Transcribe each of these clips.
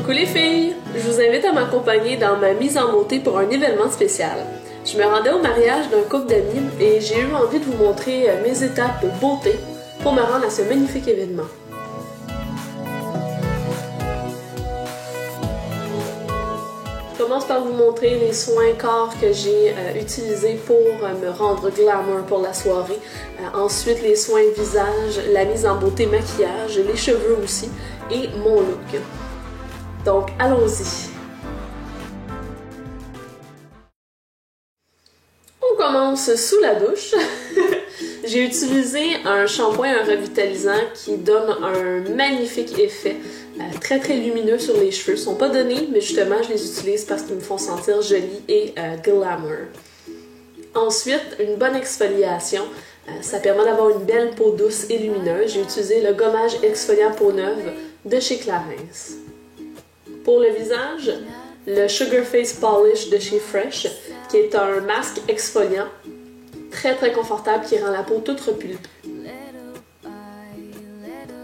Coucou les filles! Je vous invite à m'accompagner dans ma mise en beauté pour un événement spécial. Je me rendais au mariage d'un couple d'amis et j'ai eu envie de vous montrer mes étapes de beauté pour me rendre à ce magnifique événement. Je commence par vous montrer les soins corps que j'ai utilisés pour me rendre glamour pour la soirée. Ensuite, les soins visage, la mise en beauté maquillage, les cheveux aussi et mon look. Donc, allons-y! On commence sous la douche. J'ai utilisé un shampoing, un revitalisant qui donne un magnifique effet, très très lumineux sur les cheveux. Ils sont pas donnés, mais justement je les utilise parce qu'ils me font sentir jolie et glamour. Ensuite, une bonne exfoliation. Ça permet d'avoir une belle peau douce et lumineuse. J'ai utilisé le gommage exfoliant peau neuve de chez Clarins. Pour le visage, le Sugar Face Polish de chez Fresh, qui est un masque exfoliant très très confortable qui rend la peau toute repulpée.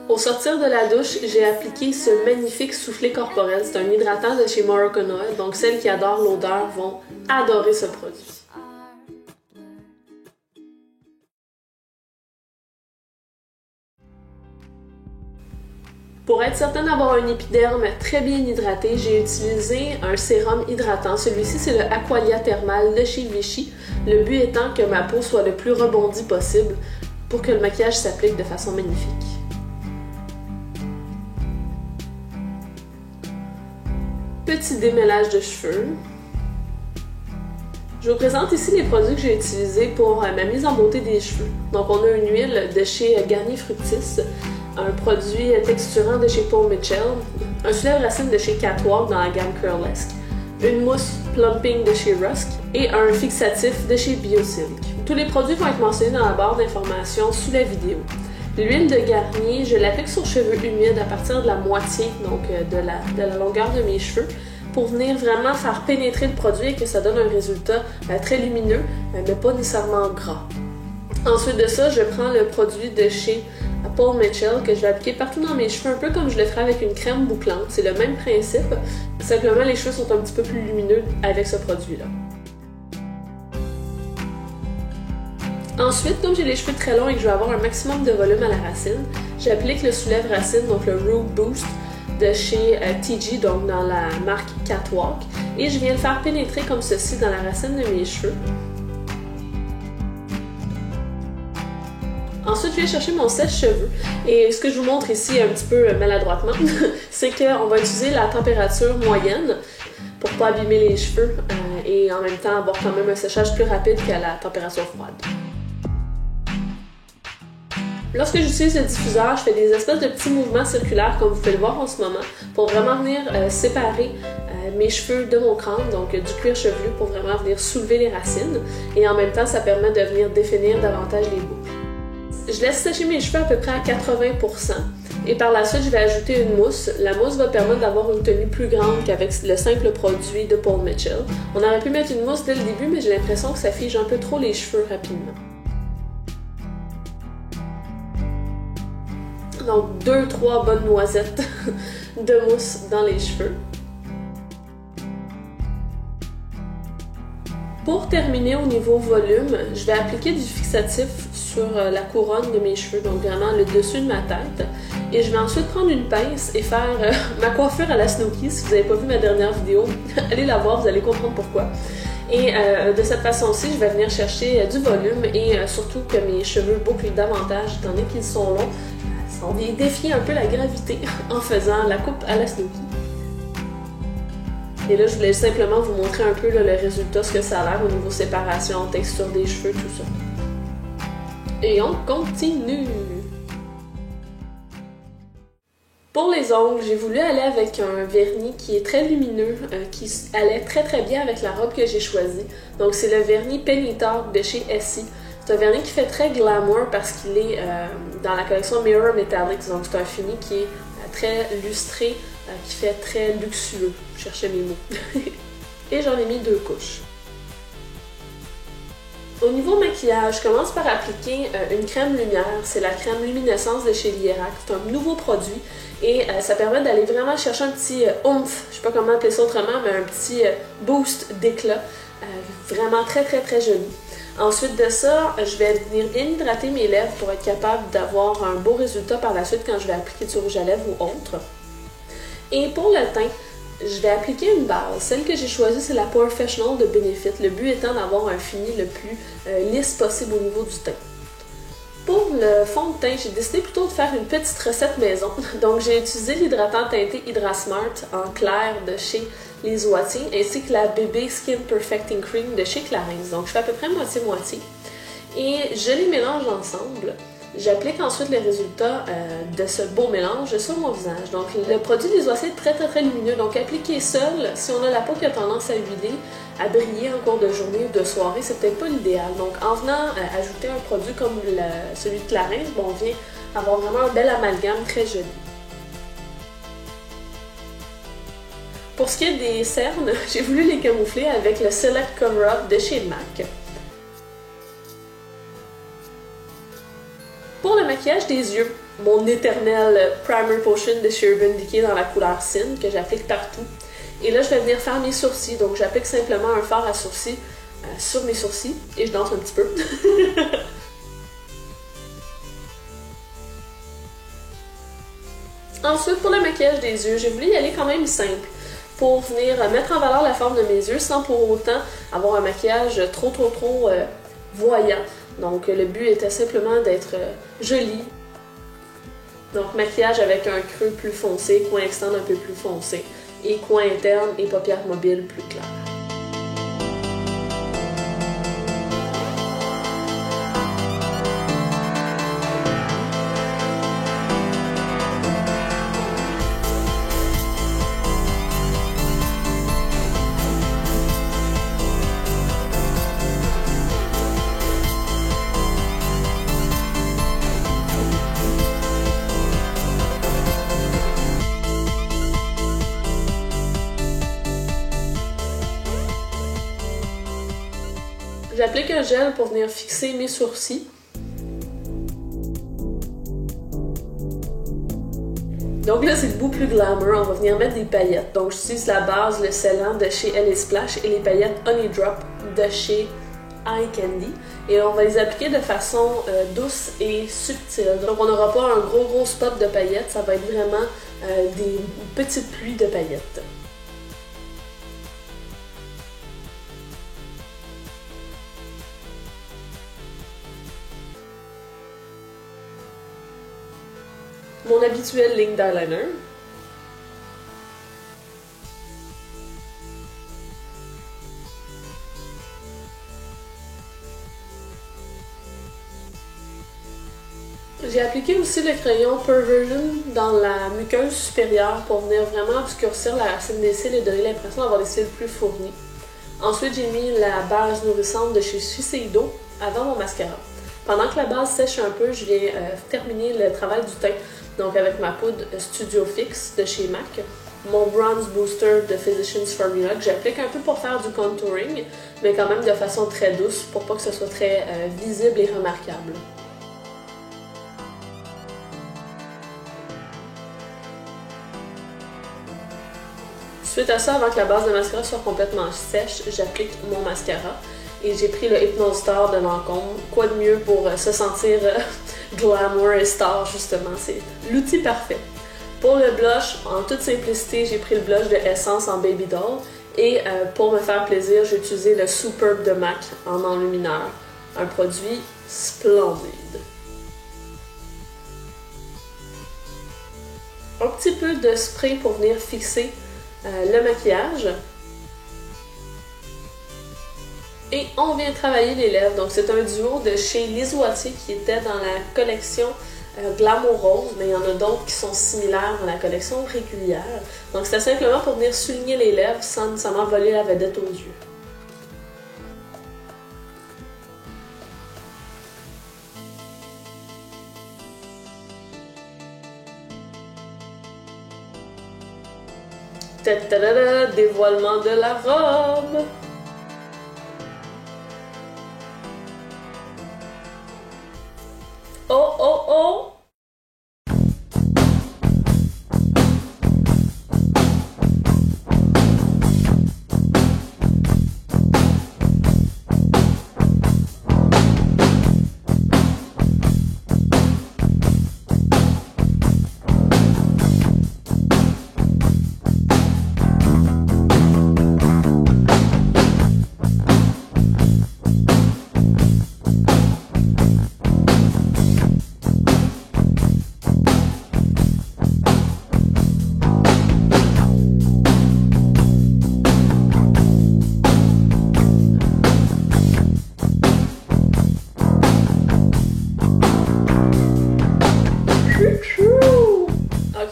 Au sortir de la douche, j'ai appliqué ce magnifique soufflet corporel. C'est un hydratant de chez Moroccan Oil, donc celles qui adorent l'odeur vont adorer ce produit. Pour être certaine d'avoir un épiderme très bien hydraté, j'ai utilisé un sérum hydratant. Celui-ci, c'est le Aqualia Thermal de chez Vichy. Le but étant que ma peau soit le plus rebondie possible pour que le maquillage s'applique de façon magnifique. Petit démêlage de cheveux. Je vous présente ici les produits que j'ai utilisés pour ma mise en beauté des cheveux. Donc on a une huile de chez Garnier Fructis, un produit texturant de chez Paul Mitchell, un soulève racine de chez Catwalk dans la gamme Curlesque, une mousse plumping de chez Rusk et un fixatif de chez Biosilk. Tous les produits vont être mentionnés dans la barre d'informations sous la vidéo. L'huile de Garnier, je l'applique sur cheveux humides à partir de la moitié, donc de la longueur de mes cheveux, pour venir vraiment faire pénétrer le produit et que ça donne un résultat très lumineux, mais pas nécessairement gras. Ensuite de ça, je prends le produit de chez Paul Mitchell que je vais appliquer partout dans mes cheveux, un peu comme je le ferais avec une crème bouclante. C'est le même principe, simplement les cheveux sont un petit peu plus lumineux avec ce produit-là. Ensuite, comme j'ai les cheveux très longs et que je veux avoir un maximum de volume à la racine, j'applique le soulève racine, donc le Root Boost de chez TG, donc dans la marque Catwalk, et je viens le faire pénétrer comme ceci dans la racine de mes cheveux. Ensuite, je viens chercher mon sèche-cheveux et ce que je vous montre ici un petit peu maladroitement, c'est qu'on va utiliser la température moyenne pour ne pas abîmer les cheveux et en même temps avoir quand même un séchage plus rapide qu'à la température froide. Lorsque j'utilise le diffuseur, je fais des espèces de petits mouvements circulaires comme vous pouvez le voir en ce moment pour vraiment venir séparer mes cheveux de mon crâne, donc du cuir chevelu pour vraiment venir soulever les racines et en même temps ça permet de venir définir davantage les boucles. Je laisse sécher mes cheveux à peu près à 80% et par la suite je vais ajouter une mousse. La mousse va permettre d'avoir une tenue plus grande qu'avec le simple produit de Paul Mitchell. On aurait pu mettre une mousse dès le début mais j'ai l'impression que ça fige un peu trop les cheveux rapidement. Donc 2-3 bonnes noisettes de mousse dans les cheveux. Pour terminer au niveau volume, je vais appliquer du fixatif sur la couronne de mes cheveux, donc vraiment le dessus de ma tête. Et je vais ensuite prendre une pince et faire ma coiffure à la Snooki. Si vous n'avez pas vu ma dernière vidéo, allez la voir, vous allez comprendre pourquoi. Et de cette façon-ci, je vais venir chercher du volume et surtout que mes cheveux bouclent davantage, étant donné qu'ils sont longs. On vient défier un peu la gravité en faisant la coupe à la Snooki. Et là, je voulais simplement vous montrer un peu là, le résultat, ce que ça a l'air au niveau séparation, texture des cheveux, tout ça. Et on continue! Pour les ongles, j'ai voulu aller avec un vernis qui est très lumineux, qui allait très très bien avec la robe que j'ai choisie. Donc c'est le vernis Penny Talk de chez Essie. C'est un vernis qui fait très glamour parce qu'il est dans la collection Mirror Metallics, donc c'est un fini qui est très lustré, qui fait très luxueux. Je cherchais mes mots. Et j'en ai mis 2 couches. Au niveau maquillage, je commence par appliquer une crème lumière. C'est la crème luminescence de chez Lierac. C'est un nouveau produit et ça permet d'aller vraiment chercher un petit oomph, je sais pas comment appeler ça autrement, mais un petit boost d'éclat. Vraiment très très très joli. Ensuite de ça, je vais venir bien hydrater mes lèvres pour être capable d'avoir un beau résultat par la suite quand je vais appliquer du rouge à lèvres ou autre. Et pour le teint, je vais appliquer une base. Celle que j'ai choisie, c'est la Porefessional de Benefit. Le but étant d'avoir un fini le plus lisse possible au niveau du teint. Pour le fond de teint, j'ai décidé plutôt de faire une petite recette maison. Donc j'ai utilisé l'hydratant teinté HydraSmart en clair de chez Les Oitiers, ainsi que la Bébé Skin Perfecting Cream de chez Clarins. Donc je fais à peu près moitié-moitié. Et je les mélange ensemble. J'applique ensuite les résultats de ce beau mélange sur mon visage. Donc le produit des Oitiers est très très très lumineux, donc appliqué seul, si on a la peau qui a tendance à huiler, à briller en cours de journée ou de soirée, c'est peut-être pas l'idéal. Donc en venant ajouter un produit comme celui de Clarins, bon, on vient avoir vraiment un bel amalgame très joli. Pour ce qui est des cernes, j'ai voulu les camoufler avec le Select Cover Up de chez MAC. Pour le maquillage des yeux, mon éternel Primer Potion de chez Urban Decay dans la couleur Sin que j'applique partout. Et là, je vais venir faire mes sourcils. Donc, j'applique simplement un fard à sourcils sur mes sourcils et je danse un petit peu. Ensuite, pour le maquillage des yeux, j'ai voulu y aller quand même simple pour venir mettre en valeur la forme de mes yeux sans pour autant avoir un maquillage trop voyant. Donc le but était simplement d'être joli. Donc maquillage avec un creux plus foncé, coin externe un peu plus foncé et coin interne et paupières mobiles plus claires. J'applique un gel pour venir fixer mes sourcils. Donc là, c'est le bout plus glamour. On va venir mettre des paillettes. Donc j'utilise la base, le scellant de chez LA Splash et les paillettes Honey Drop de chez Eye Candy. Et on va les appliquer de façon douce et subtile. Donc on n'aura pas un gros spot de paillettes. Ça va être vraiment des petites pluies de paillettes. Mon habituelle ligne d'eyeliner. J'ai appliqué aussi le crayon Perversion dans la muqueuse supérieure pour venir vraiment obscurcir la racine des cils et donner l'impression d'avoir des cils plus fournis. Ensuite, j'ai mis la base nourrissante de chez Shiseido avant mon mascara. Pendant que la base sèche un peu, je viens terminer le travail du teint. Donc avec ma poudre Studio Fix de chez MAC, mon Bronze Booster de Physicians Formula que j'applique un peu pour faire du contouring, mais quand même de façon très douce pour pas que ce soit très visible et remarquable. Suite à ça, avant que la base de mascara soit complètement sèche, j'applique mon mascara. Et j'ai pris le Hypnose Star de Lancôme. Quoi de mieux pour se sentir glamour et star, justement. C'est l'outil parfait. Pour le blush, en toute simplicité, j'ai pris le blush de Essence en Baby Doll. Et pour me faire plaisir, j'ai utilisé le Superb de MAC en enlumineur. Un produit splendide. Un petit peu de spray pour venir fixer le maquillage. Et on vient travailler les lèvres. Donc c'est un duo de chez Les Oitiers qui était dans la collection Glamour Rose, mais il y en a d'autres qui sont similaires dans la collection régulière. Donc c'était simplement pour venir souligner les lèvres sans nécessairement voler la vedette aux yeux. Ta-ta-da-da, dévoilement de la robe!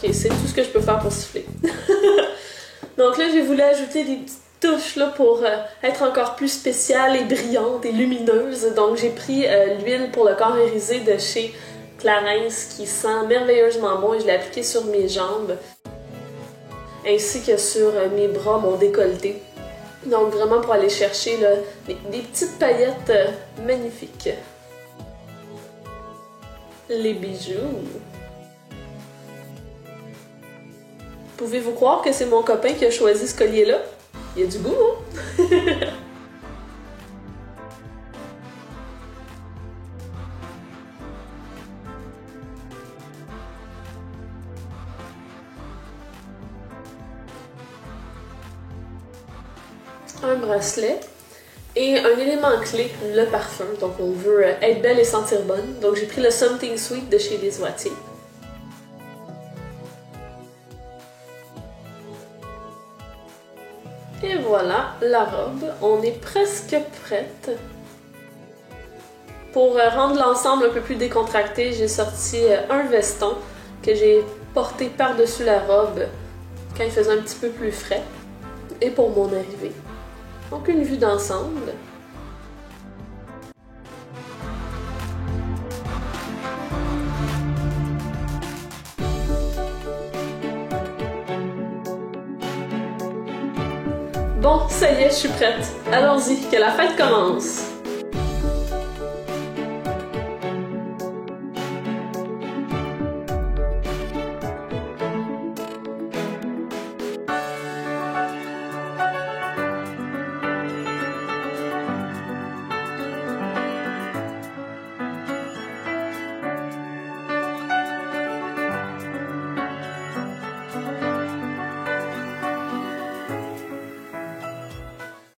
Ok, c'est tout ce que je peux faire pour siffler. Donc là, j'ai voulu ajouter des petites touches là, pour être encore plus spéciale et brillante et lumineuse. Donc j'ai pris l'huile pour le corps irisé de chez Clarins qui sent merveilleusement bon et je l'ai appliqué sur mes jambes ainsi que sur mes bras, mon décolleté. Donc vraiment pour aller chercher là, des petites paillettes magnifiques. Les bijoux. Pouvez-vous croire que c'est mon copain qui a choisi ce collier-là? Il y a du goût, hein? Un bracelet et un élément clé, le parfum. Donc on veut être belle et sentir bonne. Donc j'ai pris le Something Sweet de chez Les Oitiers. Et voilà la robe. On est presque prête. Pour rendre l'ensemble un peu plus décontracté, j'ai sorti un veston que j'ai porté par-dessus la robe quand il faisait un petit peu plus frais. Et pour mon arrivée. Donc une vue d'ensemble. Bon, ça y est, je suis prête. Allons-y, que la fête commence!